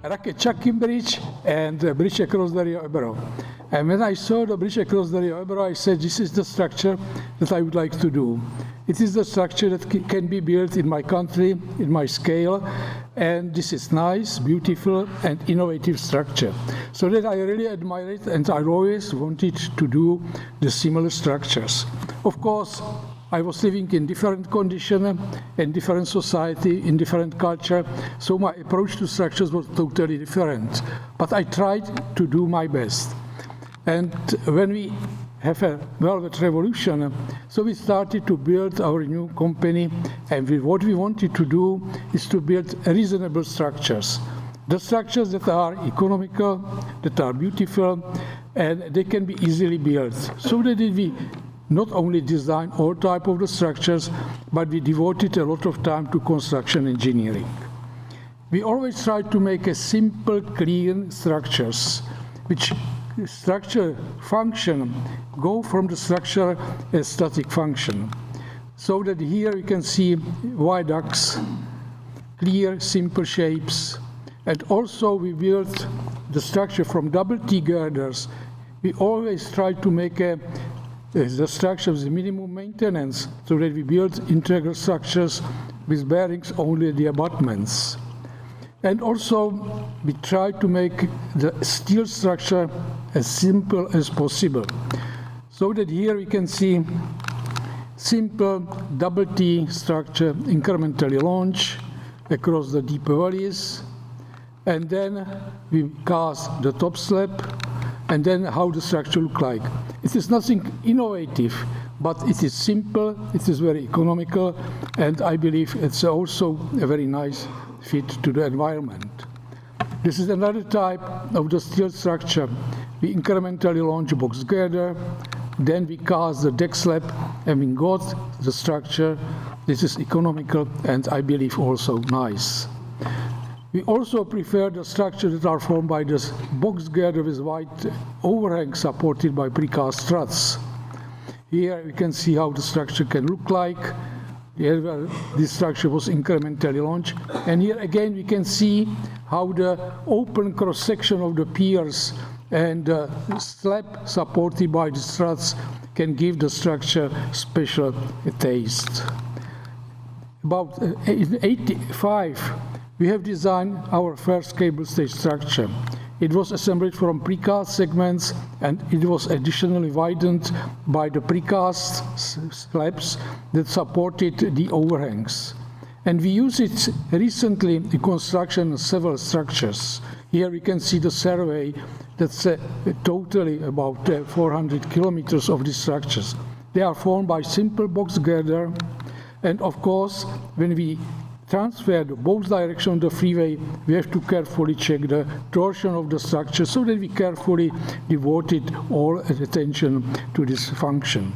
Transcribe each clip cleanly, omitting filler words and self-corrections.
Chucking bridge and a bridge across the Rio Ebro. And when I saw the bridge across the Rio Ebro, I said, this is the structure that I would like to do. It is the structure that can be built in my country, in my scale, and this is nice, beautiful, and innovative structure. So that I really admire it, and I always wanted to do the similar structures. Of course, I was living in different conditions, in different society, in different culture, so my approach to structures was totally different. But I tried to do my best. And when we have a velvet revolution, so we started to build our new company, and what we wanted to do is to build reasonable structures. The structures that are economical, that are beautiful, and they can be easily built. So that we not only design all type of the structures, but we devoted a lot of time to construction engineering. We always try to make a simple, clean structures, which structure function go from the structure as static function. So that here you can see viaducts, clear, simple shapes, and also we built the structure from double T girders. We always try to make the structure with minimum maintenance, so that we build integral structures with bearings only the abutments. And also, we try to make the steel structure as simple as possible. So that here we can see simple double T structure, incrementally launched across the deep valleys. And then we cast the top slab, and then how the structure look like. It is nothing innovative, but it is simple, it is very economical, and I believe it's also a very nice fit to the environment. This is another type of the steel structure. We incrementally launch box girder, then we cast the deck slab, and we got the structure. This is economical and I believe also nice. We also prefer the structures that are formed by this box girder with white overhang supported by precast struts. Here we can see how the structure can look like. Here, this structure was incrementally launched. And here again we can see how the open cross-section of the piers and the slab supported by the struts can give the structure special taste. About in 1985, we have designed our first cable stay structure. It was assembled from precast segments, and it was additionally widened by the precast slabs that supported the overhangs. And we used it recently in construction of several structures. Here we can see the survey that's totally about 400 kilometers of these structures. They are formed by simple box girder, and of course, when we transferred both directions of the freeway, we have to carefully check the torsion of the structure so that we carefully devoted all attention to this function.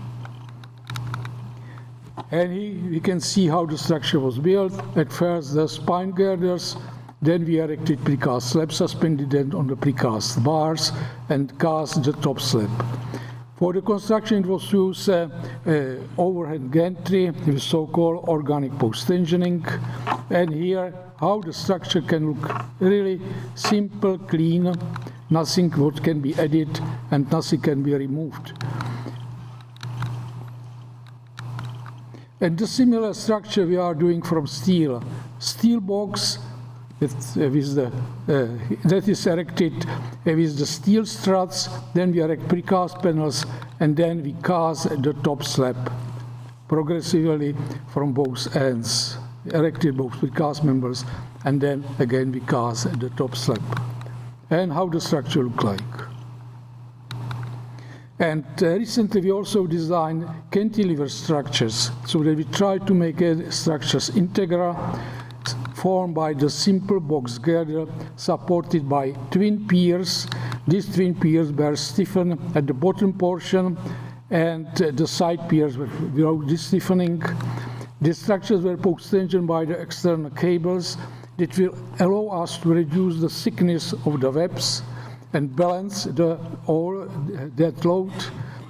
And here we can see how the structure was built. At first the spine girders, then we erected precast slab, suspended them on the precast bars, and cast the top slab. For the construction, it was used overhead gantry with so-called organic post-tensioning. And here, how the structure can look really simple, clean, nothing what can be added and nothing can be removed. And the similar structure we are doing from steel. Steel box that is erected with the steel struts, then we erect precast panels, and then we cast the top slab progressively from both ends. Erected both precast members, and then again we cast the top slab. And how the structure look like. And recently we also designed cantilever structures, so that we try to make structures integral, formed by the simple box girder supported by twin piers. These twin piers were stiffened at the bottom portion, and the side piers were without this stiffening. The structures were post-tensioned by the external cables that will allow us to reduce the thickness of the webs and balance all that load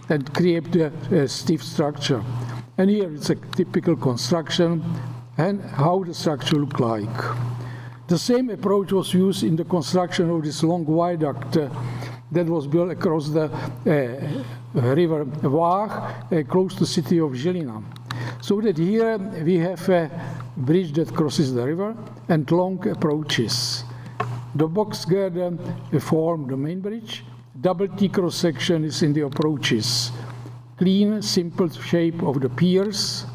and create a stiff structure. And here it's a typical construction and how the structure look like. The same approach was used in the construction of this long viaduct that was built across the river Váh, close to the city of Žilina. So that here we have a bridge that crosses the river and long approaches. The box girder form the main bridge. Double T cross section is in the approaches. Clean, simple shape of the piers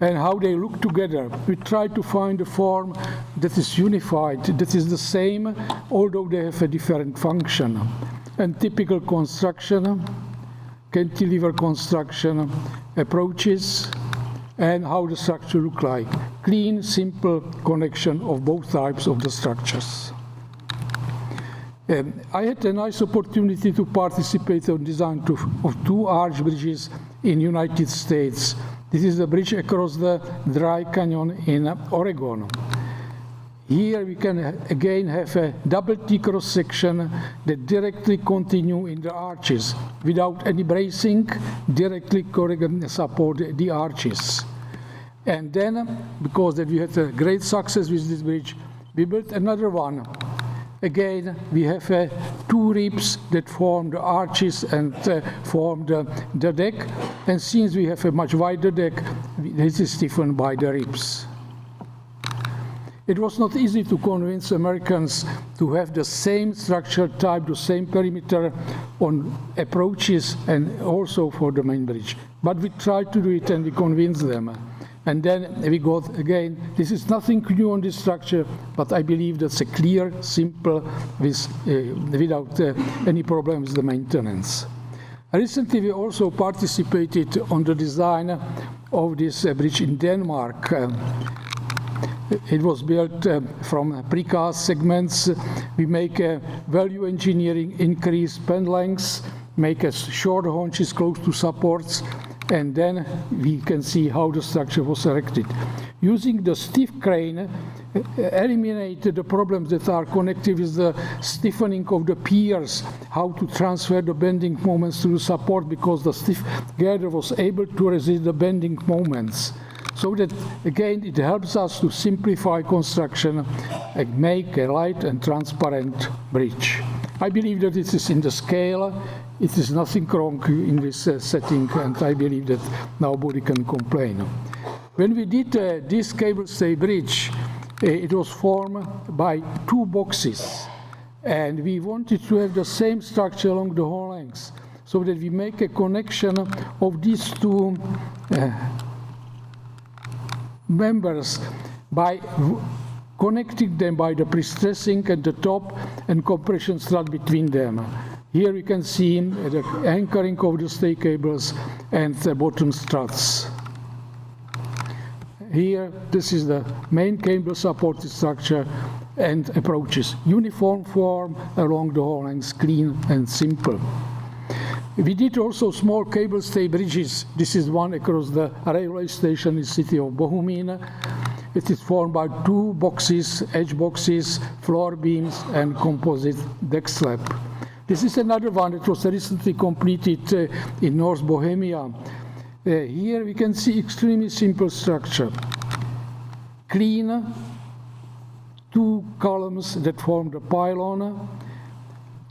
and how they look together. We try to find a form that is unified, that is the same, although they have a different function. And typical construction, cantilever construction, approaches, and how the structure look like. Clean, simple connection of both types of the structures. I had a nice opportunity to participate in design of two arch bridges in United States. This is the bridge across the Dry Canyon in Oregon. Here we can again have a double T cross section that directly continue in the arches without any bracing, directly support the arches. And then, because that we had a great success with this bridge, we built another one. Again, we have two ribs that form the arches and form the deck. And since we have a much wider deck, this is stiffened by the ribs. It was not easy to convince Americans to have the same structure type, the same perimeter on approaches and also for the main bridge. But we tried to do it and we convinced them. And then we got, again, this is nothing new on this structure, but I believe that's a clear, simple, without any problems with the maintenance. Recently, we also participated on the design of this bridge in Denmark. It was built from precast segments. We make value engineering, increase span lengths, make a short haunches close to supports, and then we can see how the structure was erected. Using the stiff crane, eliminated the problems that are connected with the stiffening of the piers, how to transfer the bending moments to the support, because the stiff girder was able to resist the bending moments. So that, again, it helps us to simplify construction and make a light and transparent bridge. I believe that it is in the scale. It is nothing wrong in this setting, and I believe that nobody can complain. When we did this cable stay bridge, it was formed by two boxes, and we wanted to have the same structure along the whole length, so that we make a connection of these two members by connecting them by the pre-stressing at the top and compression strut between them. Here you can see the anchoring of the stay cables and the bottom struts. Here, this is the main cable supported structure and approaches. Uniform form along the whole length, clean and simple. We did also small cable stay bridges. This is one across the railway station in the city of Bohumín. It is formed by two boxes, edge boxes, floor beams, and composite deck slab. This is another one that was recently completed in North Bohemia. Here we can see extremely simple structure. Clean, two columns that form the pylon,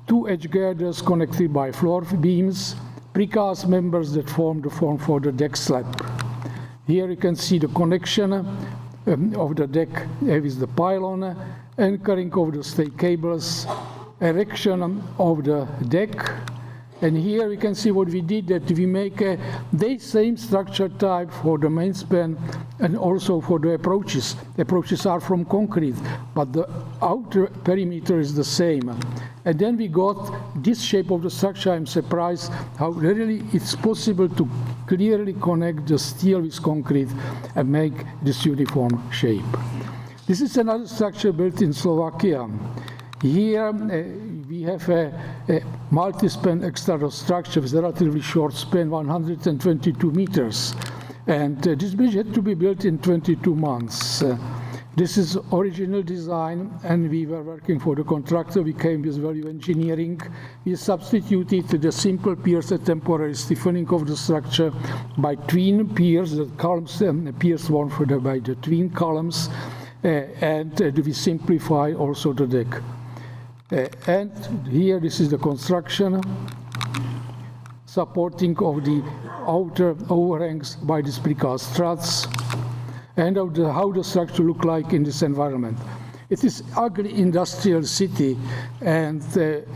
two edge girders connected by floor beams, precast members that form the form for the deck slab. Here you can see the connection of the deck with the pylon, anchoring of the stay cables, erection of the deck, and here we can see what we did, that we make the same structure type for the main span and also for the approaches. The approaches are from concrete, but the outer perimeter is the same. And then we got this shape of the structure. I'm surprised how really it's possible to clearly connect the steel with concrete and make this uniform shape. This is another structure built in Slovakia. Here we have a multi-span external structure with a relatively short span, 122 meters. And this bridge had to be built in 22 months. This is original design, and we were working for the contractor. We came with value engineering. We substituted the simple piers, a temporary stiffening of the structure by twin piers, the columns piers formed by the twin columns. and we simplify also the deck. And here, this is the construction, supporting of the outer overhangs by these precast struts, and of how the structure look like in this environment. It is ugly industrial city, and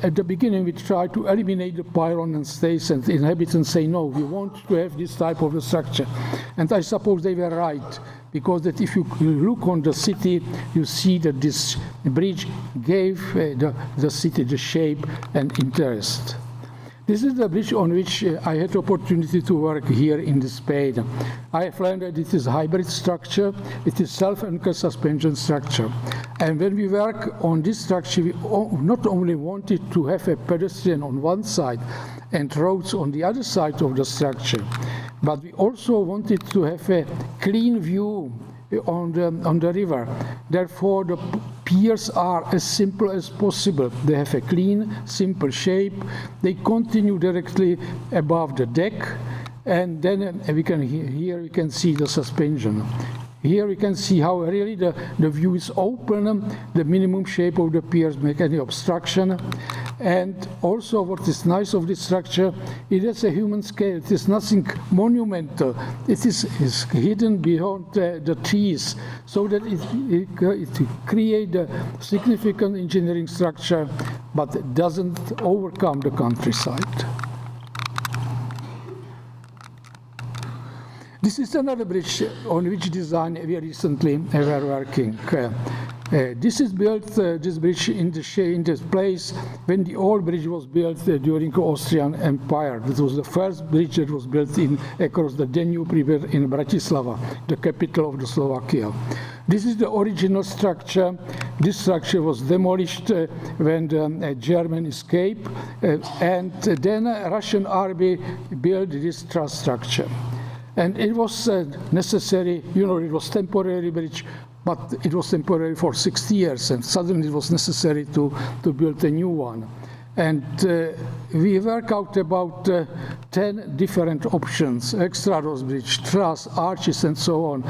at the beginning we try to eliminate the pylon and stays, and the inhabitants say no, we want to have this type of a structure. And I suppose they were right, because that if you look on the city, you see that this bridge gave the city the shape and interest. This is the bridge on which I had the opportunity to work here in Spain. I found that it is a hybrid structure. It is self-anchored suspension structure. And when we work on this structure, we not only wanted to have a pedestrian on one side and roads on the other side of the structure, but we also wanted to have a clean view on the river. Therefore, the piers are as simple as possible. They have a clean, simple shape. They continue directly above the deck, and then here we can see the suspension. Here we can see how really the view is open, the minimum shape of the piers make any obstruction. And also what is nice of this structure, it has a human scale. It is nothing monumental. It is hidden behind the trees, so that it creates a significant engineering structure, but it doesn't overcome the countryside. This is another bridge on which design we recently were working. This is built, this bridge in this place when the old bridge was built during the Austrian Empire. It was the first bridge that was built across the Danube River in Bratislava, the capital of the Slovakia. This is the original structure. This structure was demolished when the German escaped, and then Russian army built this truss structure. And it was necessary, it was temporary bridge, but it was temporary for 60 years, and suddenly it was necessary to build a new one. And we work out about 10 different options: extra-rose bridge, truss, arches, and so on.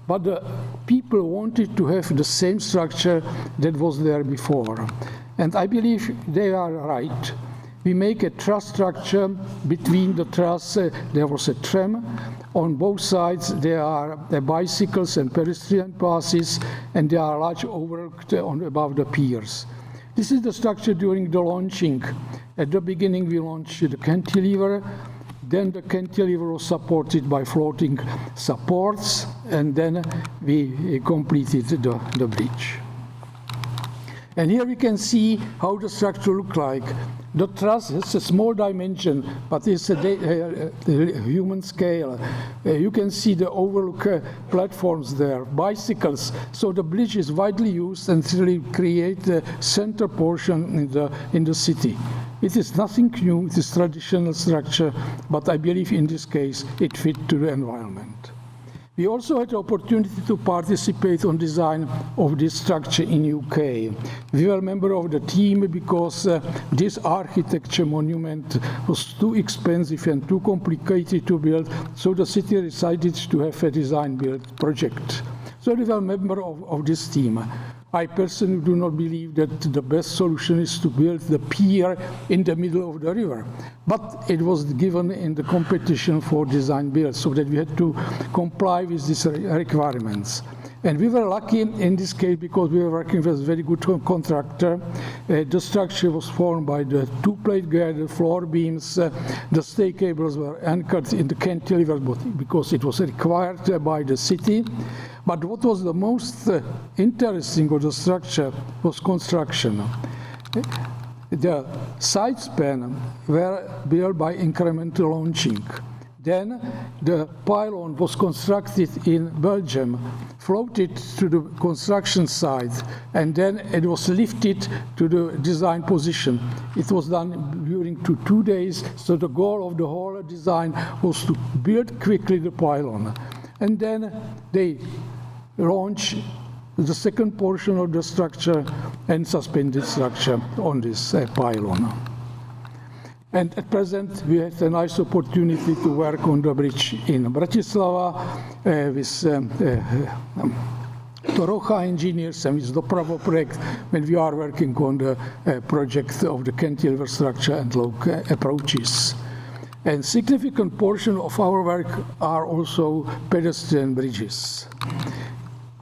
But the people wanted to have the same structure that was there before. And I believe they are right. We make a truss structure. Between the truss, there was a tram. On both sides, there are bicycles and pedestrian passes, and there are large overlooked above the piers. This is the structure during the launching. At the beginning, we launched the cantilever. Then the cantilever was supported by floating supports, and then we completed the bridge. And here we can see how the structure looks like. The truss has a small dimension, but it's a human scale. You can see the overlook platforms there, bicycles. So the bridge is widely used and really create the center portion in the city. It is nothing new, it is traditional structure, but I believe in this case it fit to the environment. We also had the opportunity to participate on design of this structure in UK. We were a member of the team because this architecture monument was too expensive and too complicated to build, so the city decided to have a design-build project. So we were a member of this team. I personally do not believe that the best solution is to build the pier in the middle of the river. But it was given in the competition for design build, so that we had to comply with these requirements. And we were lucky in this case because we were working with a very good contractor. The structure was formed by the two-plate girder floor beams. The stay cables were anchored in the cantilever because it was required by the city. But what was the most interesting of the structure was construction. The side span were built by incremental launching. Then the pylon was constructed in Belgium, floated to the construction site, and then it was lifted to the design position. It was done during 2 days, so the goal of the whole design was to build quickly the pylon. And then they launch the second portion of the structure and suspended structure on this pylon. And at present, we had a nice opportunity to work on the bridge in Bratislava with the Rocha engineers and with the Pravo project when we are working on the project of the cantilever structure and local approaches. And significant portion of our work are also pedestrian bridges.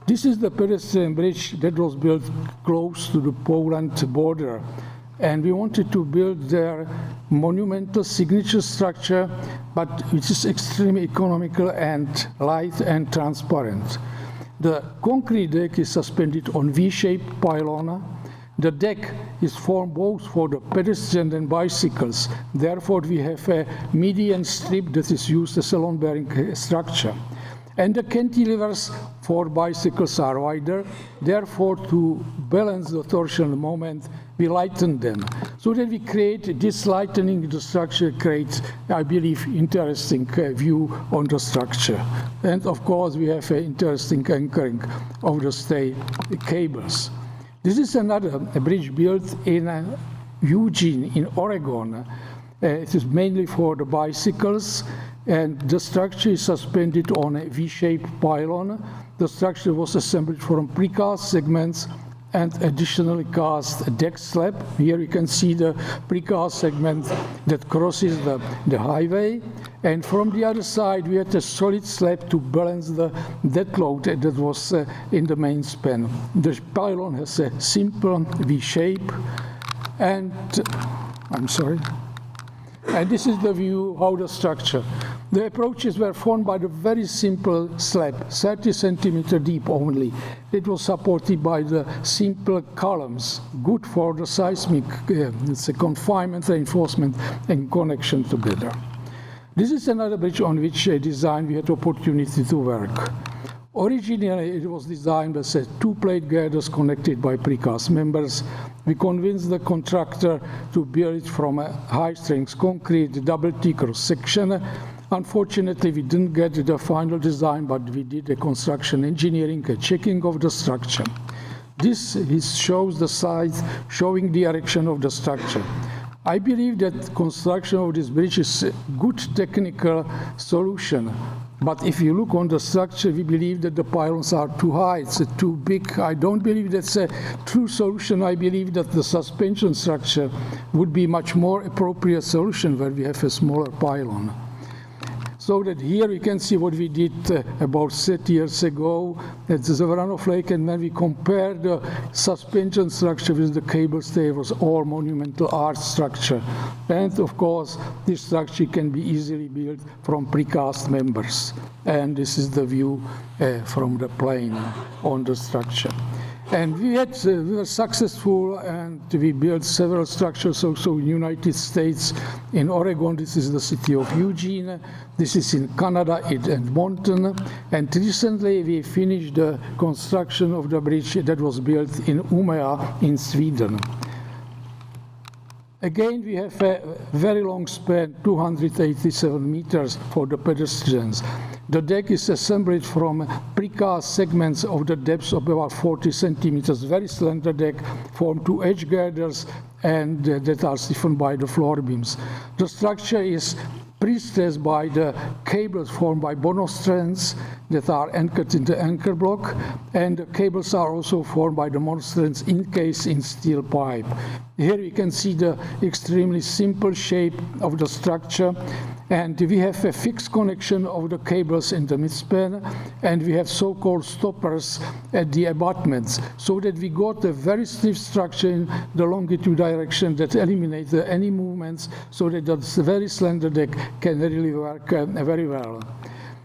This is the pedestrian bridge that was built close to the Poland border. And we wanted to build their monumental signature structure, but which is extremely economical and light and transparent. The concrete deck is suspended on V-shaped pylon. The deck is formed both for the pedestrian and bicycles. Therefore, we have a median strip that is used as a load-bearing structure. And the cantilevers for bicycles are wider. Therefore, to balance the torsional moment, we lighten them. So that we create this lightening the structure creates, I believe, interesting view on the structure. And of course, we have an interesting anchoring of the stay cables. This is another bridge built in Eugene, in Oregon. It is mainly for the bicycles, and the structure is suspended on a V-shaped pylon. The structure was assembled from precast segments and additionally cast deck slab. Here you can see the precast segment that crosses the highway. And from the other side, we had a solid slab to balance the deck load that was in the main span. The pylon has a simple V shape. And this is the view how the structure. The approaches were formed by the very simple slab, 30 centimeter deep only. It was supported by the simple columns, good for the seismic, it's a confinement, reinforcement, and connection together. This is another bridge on which design we had opportunity to work. Originally, it was designed as a two-plate girders connected by precast members. We convinced the contractor to build it from a high-strength concrete double T cross-section. Unfortunately, we didn't get the final design, but we did a construction engineering, a checking of the structure. This shows the size, showing the erection of the structure. I believe that construction of this bridge is a good technical solution. But if you look on the structure, we believe that the pylons are too high, it's too big. I don't believe that's a true solution. I believe that the suspension structure would be much more appropriate solution where we have a smaller pylon. So that here you can see what we did about 30 years ago at the Zavranov Lake, and when we compared the suspension structure with the cable stay, it was all monumental art structure. And of course, this structure can be easily built from precast members. And this is the view from the plane on the structure. And we were successful, and we built several structures also in the United States. In Oregon, this is the city of Eugene. This is in Canada, in Edmonton. And recently, we finished the construction of the bridge that was built in Umeå in Sweden. Again, we have a very long span, 287 meters for the pedestrians. The deck is assembled from precast segments of the depth of about 40 centimeters, very slender deck, formed two edge girders and that are stiffened by the floor beams. The structure is pre-stressed by the cables formed by bono strands that are anchored in the anchor block, and the cables are also formed by the monostrands encased in steel pipe. Here you can see the extremely simple shape of the structure, and we have a fixed connection of the cables in the midspan, and we have so-called stoppers at the abutments, so that we got a very stiff structure in the longitude direction that eliminates any movements, so that the very slender deck can really work very well.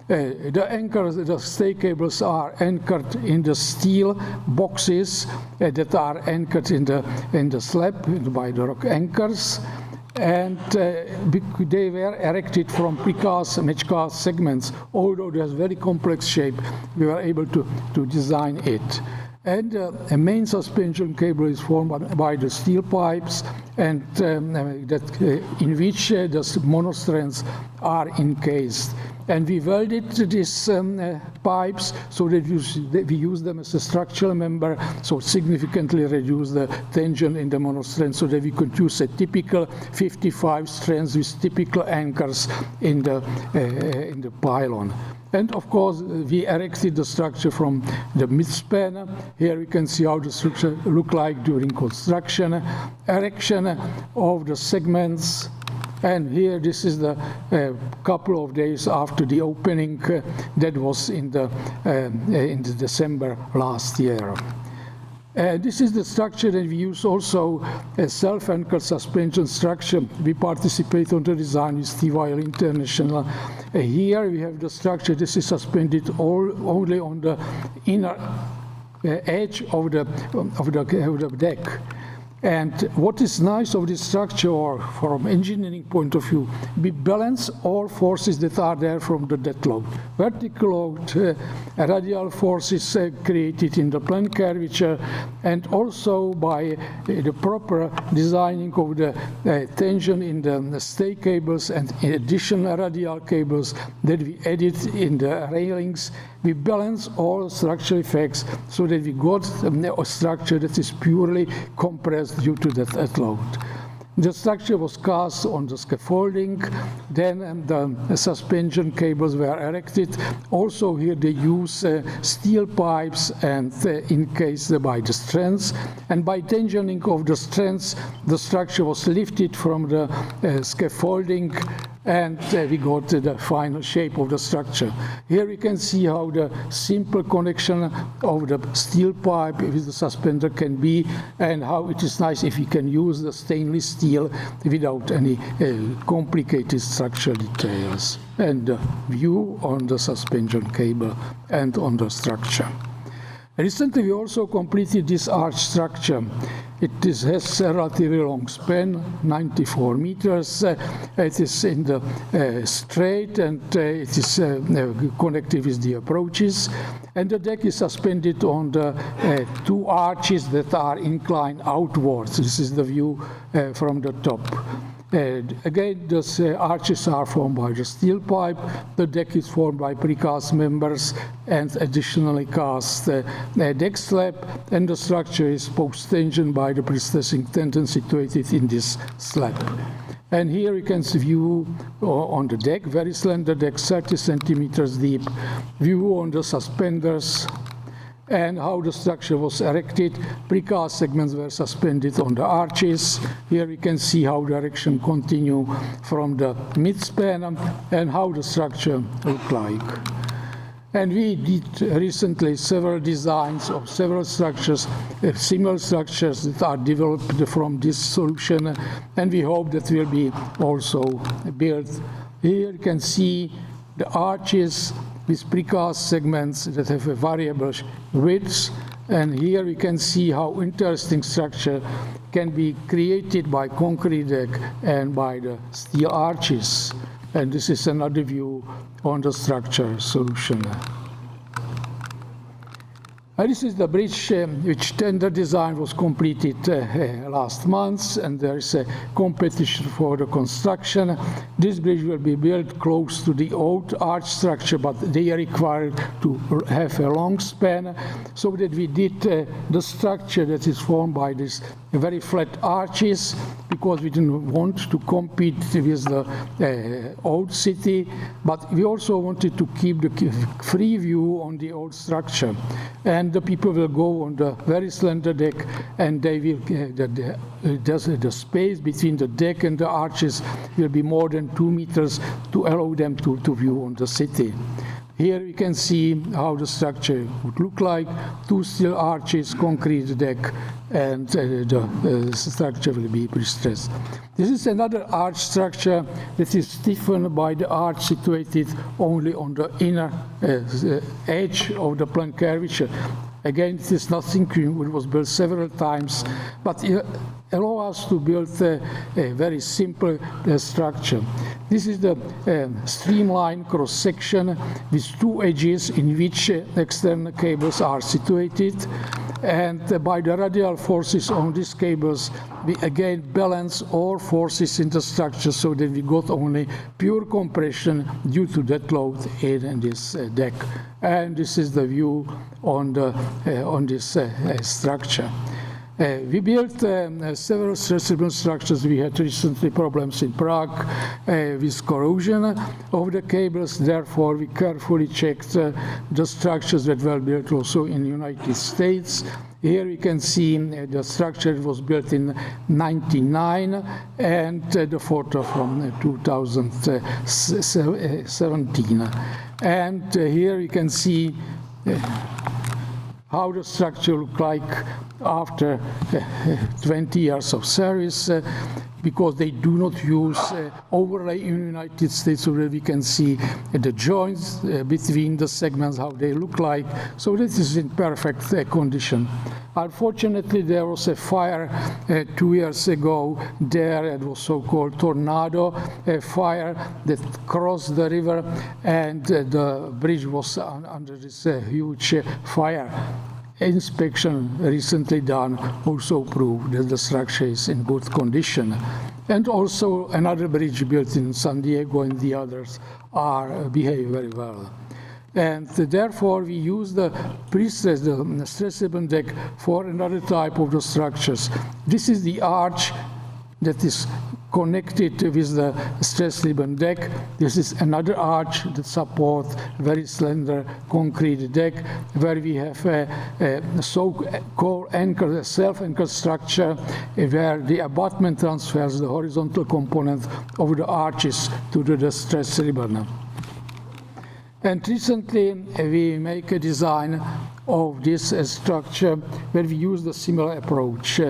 The anchors, the stay cables are anchored in the steel boxes that are anchored in the slab by the rock anchors, and they were erected from precast matchcast segments. Although it has very complex shape, we were able to design it. And a main suspension cable is formed by the steel pipes, and in which the monostrands are encased. And we welded these pipes so that we use them as a structural member, so significantly reduce the tension in the monostrand, so that we could use a typical 55 strands with typical anchors in the pylon. And of course, we erected the structure from the midspan. Here we can see how the structure looked like during construction, erection of the segments. And here, this is the couple of days after the opening. That was in the December last year. This is the structure that we use also a self-anchored suspension structure. We participate on the design with TYL International. Here we have the structure. This is suspended only on the inner edge of the deck. And what is nice of this structure, or from engineering point of view, we balance all forces that are there from the dead load. Vertical load, radial forces created in the plane curvature, and also by the proper designing of the tension in the stay cables and additional radial cables that we added in the railings. We balance all structural effects so that we got a structure that is purely compressed due to that load. The structure was cast on the scaffolding, then the suspension cables were erected. Also here they use steel pipes and encased by the strands. And by tensioning of the strands, the structure was lifted from the scaffolding, and we got the final shape of the structure. Here we can see how the simple connection of the steel pipe with the suspender can be, and how it is nice if you can use the stainless steel without any complicated structural details. And the view on the suspension cable and on the structure. Recently, we also completed this arch structure. It has a relatively long span, 94 meters. It is in the straight, and it is connected with the approaches. And the deck is suspended on the two arches that are inclined outwards. This is the view from the top. Again, the arches are formed by the steel pipe. The deck is formed by precast members and additionally cast deck slab, and the structure is post-tensioned by the pre-stressing tendon situated in this slab. And here you can see view on the deck, very slender deck, 30 centimeters deep, view on the suspenders, and how the structure was erected. Precast segments were suspended on the arches. Here we can see how the erection continued from the midspan and how the structure looked like. And we did recently several designs of several structures, similar structures that are developed from this solution, and we hope that will be also built. Here you can see the arches with precast segments that have a variable width, and here we can see how interesting structure can be created by concrete deck and by the steel arches. And this is another view on the structure solution. This is the bridge which tender design was completed last month, and there is a competition for the construction. This bridge will be built close to the old arch structure, but they are required to have a long span, so that we did the structure that is formed by these very flat arches, because we didn't want to compete with the old city, but we also wanted to keep the free view on the old structure. And the people will go on the very slender deck, and they will the space between the deck and the arches will be more than 2 meters to allow them to view on the city. Here we can see how the structure would look like: 2 steel arches, concrete deck, and the structure will be pre-stressed. This is another arch structure that is stiffened by the arch situated only on the inner edge of the plane curvature. Again, it is nothing new. It was built several times, but it allows us to build a very simple structure. This is the streamlined cross-section with 2 edges in which external cables are situated. and by the radial forces on these cables, we again balance all forces in the structure so that we got only pure compression due to that load in this deck. And this is the view on this structure. We built several stress-driven structures. We had recently problems in Prague with corrosion of the cables. Therefore, we carefully checked the structures that were built also in the United States. Here we can see the structure was built in 1999 and the photo from 2017. And here you can see how the structure looked like after 20 years of service, because they do not use overlay in the United States, so that we can see the joints between the segments, how they look like. So this is in perfect condition. Unfortunately, there was a fire 2 years ago there. It was so-called tornado fire that crossed the river, and the bridge was under this huge fire. Inspection recently done also proved that the structure is in good condition. And also another bridge built in San Diego and the others behave very well. And therefore, we use the pre-stress, the stress-driven deck for another type of the structures. This is the arch that is connected with the stress-driven deck. This is another arch that supports very slender concrete deck, where we have a so-called anchor, self-anchored structure, where the abutment transfers the horizontal component of the arches to the stress ribbon. And recently, we make a design of this structure where we use the similar approach.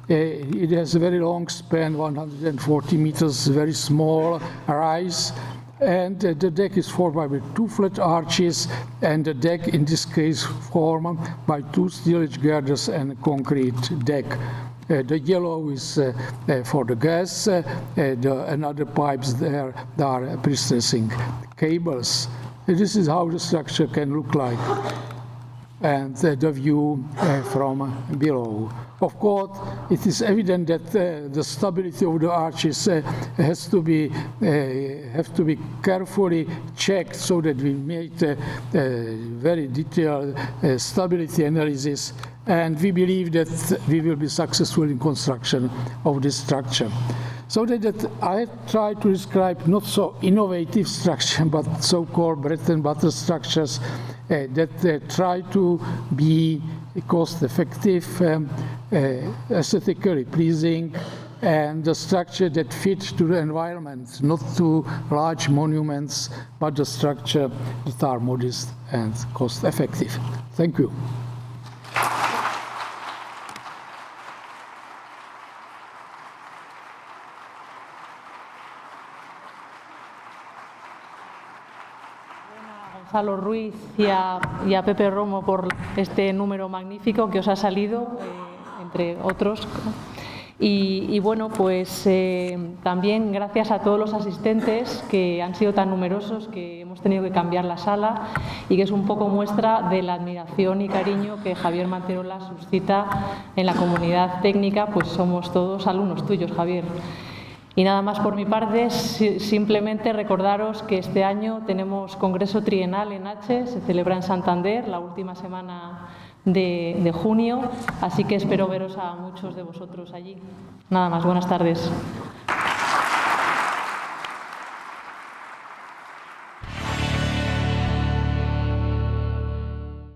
It has a very long span, 140 meters, very small rise, and the deck is formed by 2 flat arches, and the deck in this case formed by 2 steel edge girders and a concrete deck. The yellow is for the gas, and other pipes there are pre-stressing cables. This is how the structure can look like, and the view from below. Of course, it is evident that the stability of the arches have to be carefully checked, so that we made a very detailed stability analysis, and we believe that we will be successful in construction of this structure. So that I have tried to describe not so innovative structure, but so-called bread and butter structures that try to be cost-effective, aesthetically pleasing, and the structure that fits to the environment, not to large monuments, but the structure that are modest and cost-effective. Thank you. Gonzalo Ruiz y a Pepe Romo por este número magnífico que os ha salido, entre otros. Y bueno, pues también gracias a todos los asistentes que han sido tan numerosos que hemos tenido que cambiar la sala, y que es un poco muestra de la admiración y cariño que Javier Manterola suscita en la comunidad técnica, pues somos todos alumnos tuyos, Javier. Y nada más por mi parte, simplemente recordaros que este año tenemos Congreso Trienal en H, se celebra en Santander la última semana de junio, así que espero veros a muchos de vosotros allí. Nada más, buenas tardes.